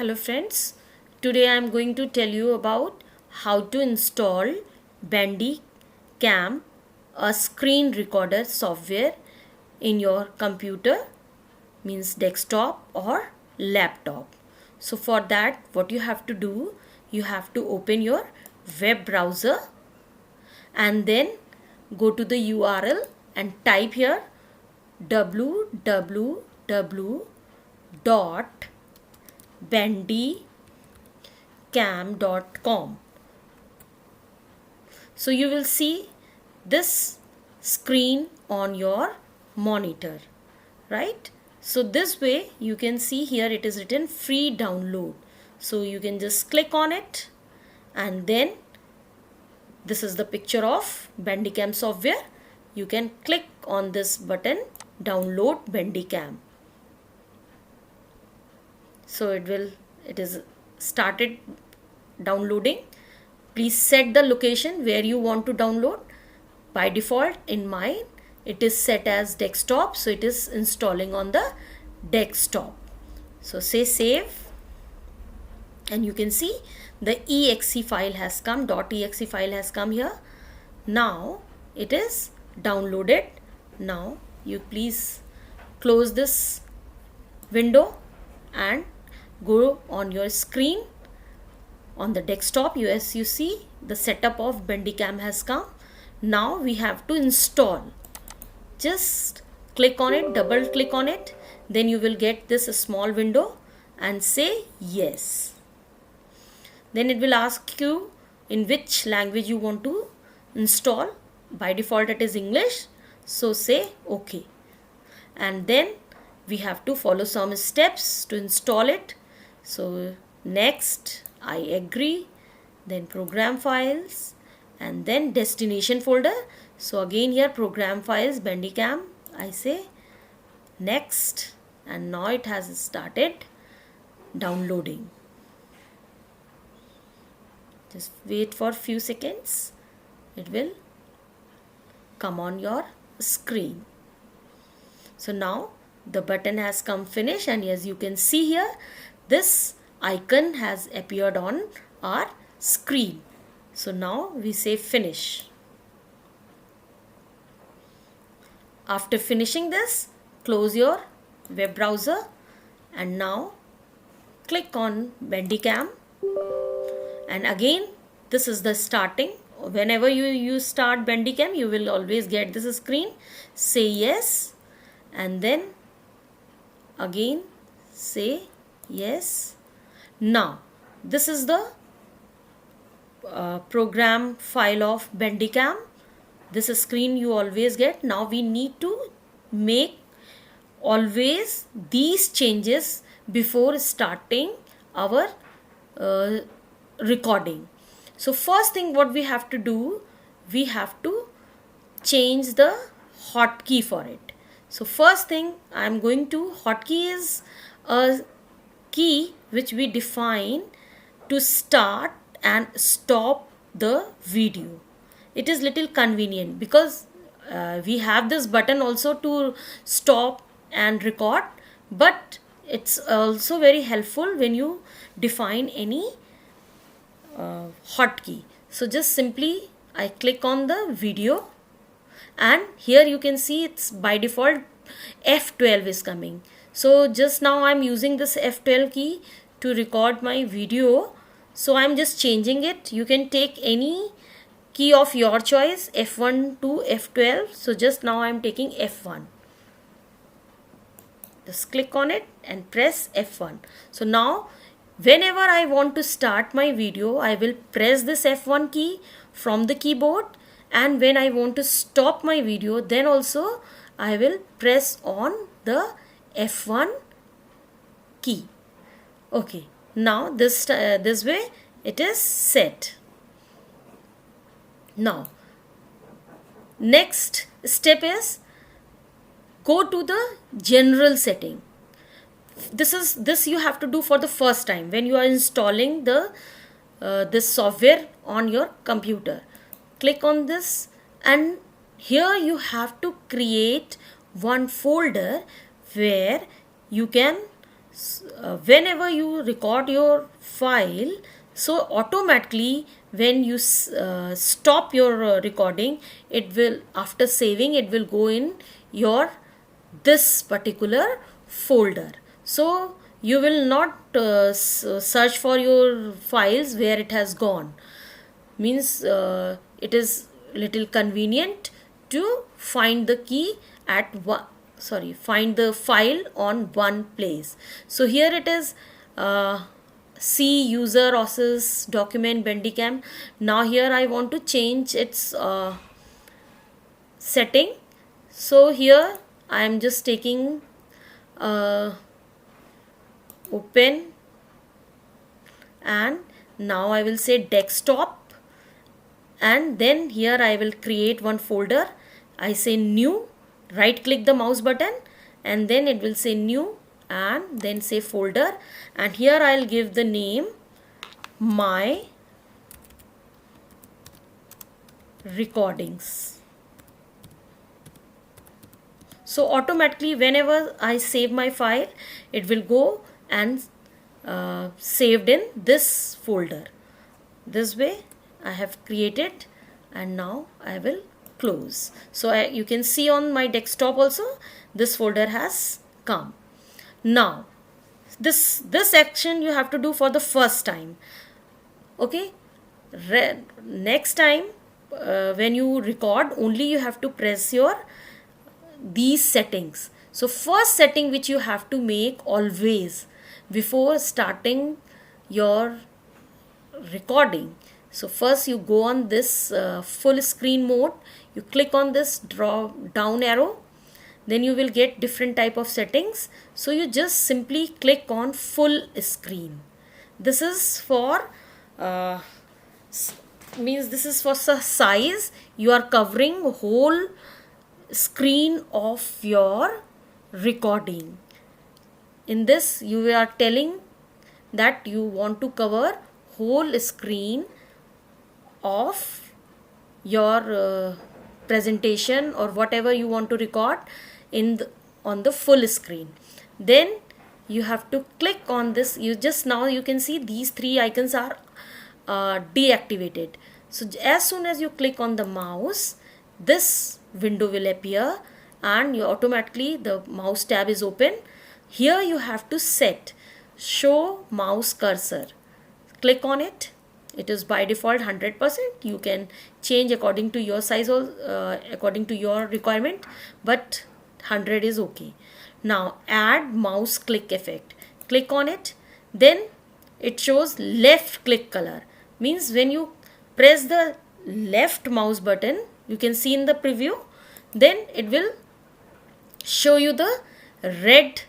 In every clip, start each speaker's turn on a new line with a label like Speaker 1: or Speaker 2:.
Speaker 1: Hello friends, today I am going to tell you about how to install Bandicam, a screen recorder software in your computer, means desktop or laptop. So for that what you have to do, you have to open your web browser and then go to the URL and type here www.bandicam.com. So you will see this screen on your monitor, right? So this way you can see here it is written free download. So you can just click on it and then this is the picture of Bandicam software. You can click on this button, download Bandicam. So it is started downloading. Please set the location where you want to download. By default in mine it is set as desktop, so it is installing on the desktop. So say save and you can see the exe file has come, .exe file has come here. Now it is downloaded. Now you please close this window and go on your screen on the desktop. As you see, the setup of Bandicam has come. Now we have to install. Just click on it, double click on it, then you will get this small window and say yes. Then it will ask you in which language you want to install. By default it is English, so say OK. And then we have to follow some steps to install it. So next, I agree, then program files and then destination folder. So again here program files, Bandicam, I say next, and now it has started downloading. Just wait for few seconds, it will come on your screen. So now the button has come finish, and as you can see here, this icon has appeared on our screen. So now we say finish. After finishing this, close your web browser and now click on Bandicam, and again this is the starting. Whenever you start Bandicam, you will always get this screen. Say yes and then again say yes. Now this is the program file of Bandicam. This screen you always get. Now we need to make always these changes before starting our recording. So first thing what we have to do, we have to change the hotkey for it. So first thing I am going to, hotkey is a key which we define to start and stop the video. It is little convenient because we have this button also to stop and record, but it's also very helpful when you define any hotkey. So just simply I click on the video and here you can see it's by default F12 is coming. So just now I'm using this F12 key to record my video. So I'm just changing it. You can take any key of your choice, F1 to F12. So just now I'm taking F1. Just click on it and press F1. So now whenever I want to start my video, I will press this F1 key from the keyboard, and when I want to stop my video, then also I will press on the F1 key. Okay, now this way it is set. Now next step is go to the general setting. This you have to do for the first time when you are installing the this software on your computer. Click on this and here you have to create one folder where you can whenever you record your file, so automatically when you stop your recording, it will, after saving, it will go in your this particular folder. So you will not search for your files where it has gone. Means it is little convenient to find the key at one, find the file on one place. So here it is, C user OSIS document Bandicam. Now here I want to change its setting. So here I am just taking open, and now I will say desktop, and then here I will create one folder. I say new, right click the mouse button, and then it will say new, and then say folder, and here I'll give the name my recordings. So automatically whenever I save my file, it will go and saved in this folder. This way I have created, and now I will close. So you can see on my desktop also this folder has come. Now this action you have to do for the first time. Okay, next time when you record, only you have to press your these settings. So first setting which you have to make always before starting your recording. So first you go on this full screen mode, you click on this drop down arrow, then you will get different type of settings. So you just simply click on full screen. This is for means this is for size. You are covering whole screen of your recording. In this you are telling that you want to cover whole screen of your presentation or whatever you want to record in on the full screen. Then you have to click on this. You just now you can see these three icons are deactivated. So as soon as you click on the mouse, this window will appear and you automatically the mouse tab is open. Here you have to set show mouse cursor. Click on it. It is by default 100%. You can change according to your size or according to your requirement, but 100 is okay. Now add mouse click effect. Click on it. Then it shows left click color. Means when you press the left mouse button, you can see in the preview, then it will show you the red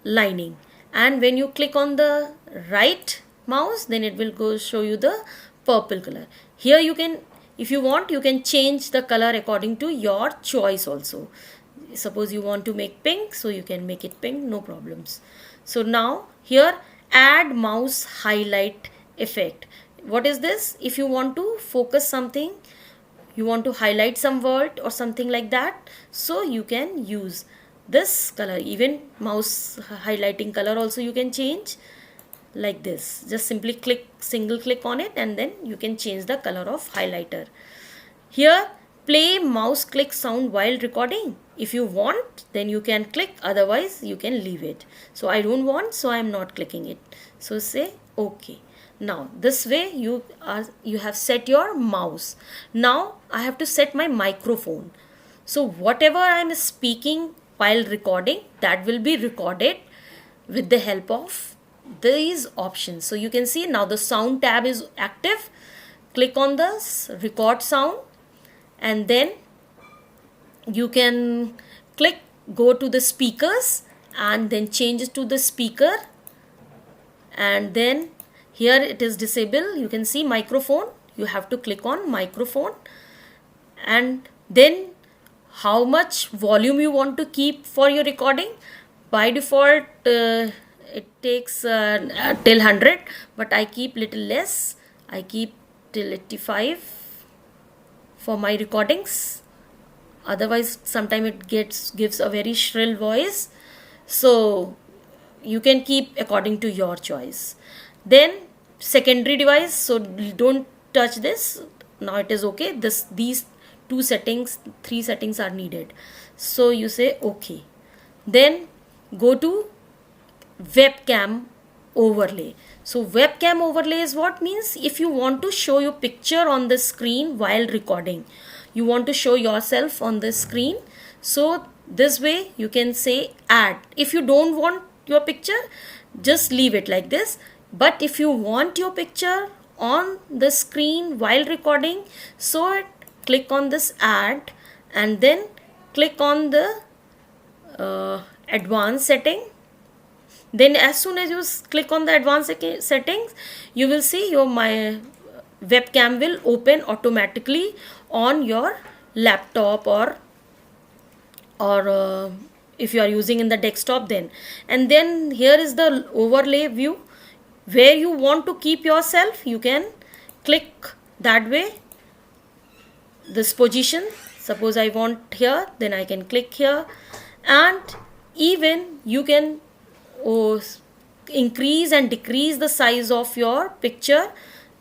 Speaker 1: lining, and when you click on the right mouse, then it will go show you the purple color. Here you can, if you want, you can change the color according to your choice also. Suppose you want to make pink, so you can make it pink, no problems. So now here add mouse highlight effect. What is this? If you want to focus something, you want to highlight some word or something like that, so you can use this color. Even mouse highlighting color also you can change like this. Just simply click, single click on it, and then you can change the color of highlighter. Here play mouse click sound while recording. If you want, then you can click, otherwise you can leave it. So I don't want, so I am not clicking it. So say okay. Now this way you have set your mouse. Now I have to set my microphone. So whatever I am speaking while recording, that will be recorded with the help of these options. So you can see now the sound tab is active. Click on the record sound, and then you can click, go to the speakers, and then change it to the speaker, and then here it is disabled. You can see microphone. You have to click on microphone, and then how much volume you want to keep for your recording. By default it takes till 100, but I keep little less. I keep till 85 for my recordings. Otherwise sometimes it gives a very shrill voice. So you can keep according to your choice. Then secondary device, so don't touch this. Now it is okay. These three settings are needed. So you say okay. Then go to webcam overlay. So webcam overlay is what means if you want to show your picture on the screen while recording, you want to show yourself on the screen. So this way you can say add. If you don't want your picture, just leave it like this. But if you want your picture on the screen while recording, so click on this add and then click on the advanced setting. Then as soon as you click on the advanced settings, you will see my webcam will open automatically on your laptop or if you are using in the desktop then. And then here is the overlay view where you want to keep yourself. You can click that way, this position. Suppose I want here, then I can click here, and even you can increase and decrease the size of your picture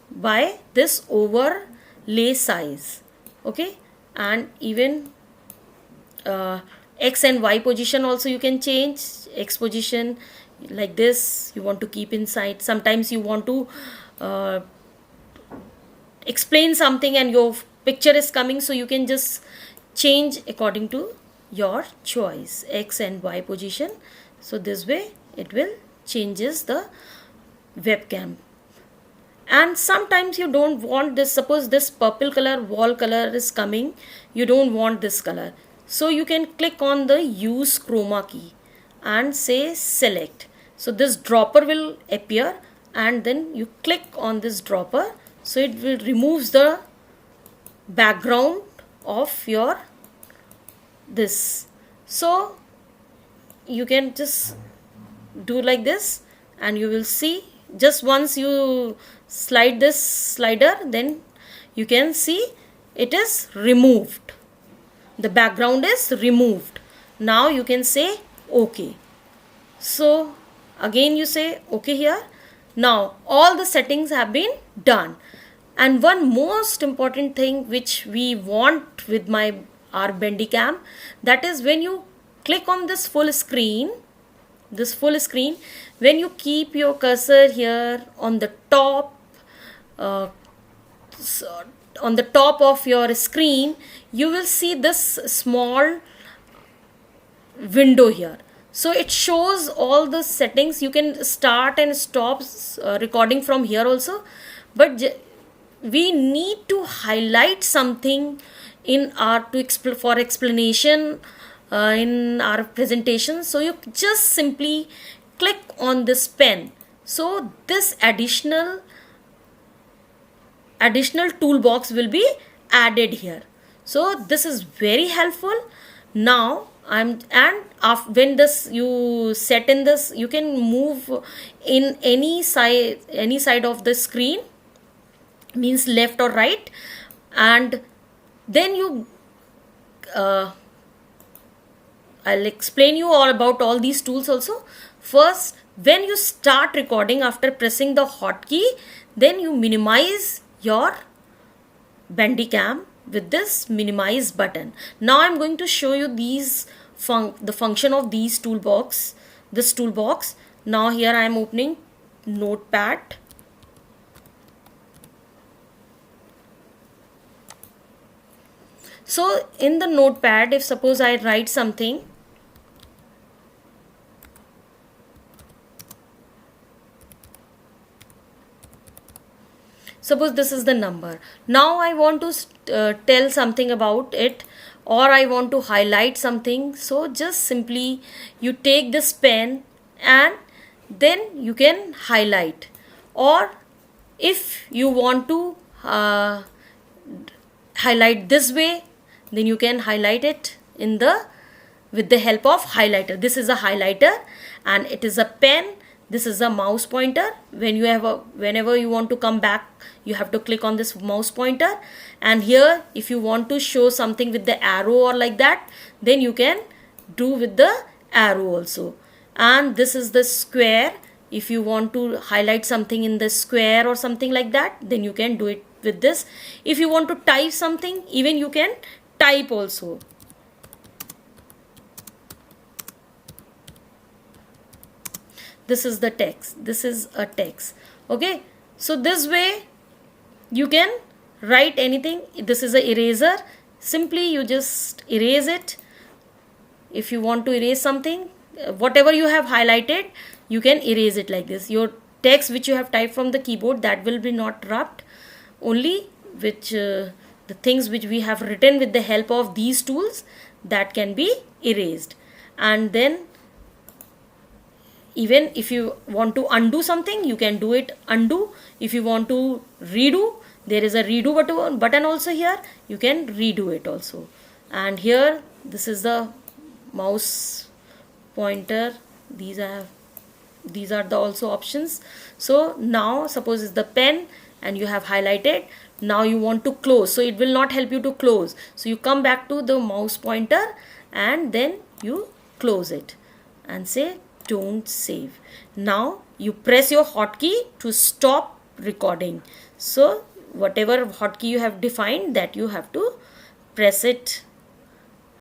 Speaker 1: by this overlay size. Okay, and even X and Y position also you can change. X position like this you want to keep inside. Sometimes you want to explain something and your picture is coming, so you can just change according to your choice, X and Y position. So this way it will changes the webcam. And sometimes you don't want this. Suppose this purple color wall color is coming, you don't want this color, so you can click on the use chroma key and say select. So this dropper will appear and then you click on this dropper, so it will removes the background of your this. So you can just do like this and you will see, just once you slide this slider, then you can see it is removed, the background is removed. Now you can say okay. So again you say okay here. Now all the settings have been done. And one most important thing which we want with our Bandicam, that is when you click on this full screen, when you keep your cursor here on the top of your screen, you will see this small window here. So it shows all the settings. You can start and stop recording from here also, but we need to highlight something in our for explanation in our presentation. So you just simply click on this pen. So this additional toolbox will be added here. So this is very helpful. Now when this you set in this, you can move in any side of the screen, means left or right, and then you I'll explain you all about all these tools also. First, when you start recording, after pressing the hotkey, then you minimize your Bandicam with this minimize button. Now I'm going to show you these the function of these toolbox. Now here I am opening Notepad. So in the Notepad, if suppose I write something, suppose this is the number. Now I want to tell something about it, or I want to highlight something. So just simply you take this pen and then you can highlight, or if you want to highlight this way, then you can highlight it with the help of highlighter. This is a highlighter and it is a pen. This is a mouse pointer. Whenever you want to come back, you have to click on this mouse pointer. And here, if you want to show something with the arrow or like that, then you can do with the arrow also. and this is the square. If you want to highlight something in the square or something like that, then you can do it with this. If you want to type something, even you can type also. This is the text, this is a text. Okay, so this way you can write anything. This is a eraser, simply you just erase it. If you want to erase something, whatever you have highlighted, you can erase it like this. Your text which you have typed from the keyboard, that will be not rubbed, only which the things which we have written with the help of these tools, that can be erased. And then even if you want to undo something, you can do it undo. If you want to redo, there is a redo button also here, you can redo it also. And here this is the mouse pointer, these are the also options. So now suppose it's the pen and you have highlighted, now you want to close, so it will not help you to close, so you come back to the mouse pointer and then you close it and say don't save. Now you press your hotkey to stop recording. So whatever hotkey you have defined, that you have to press it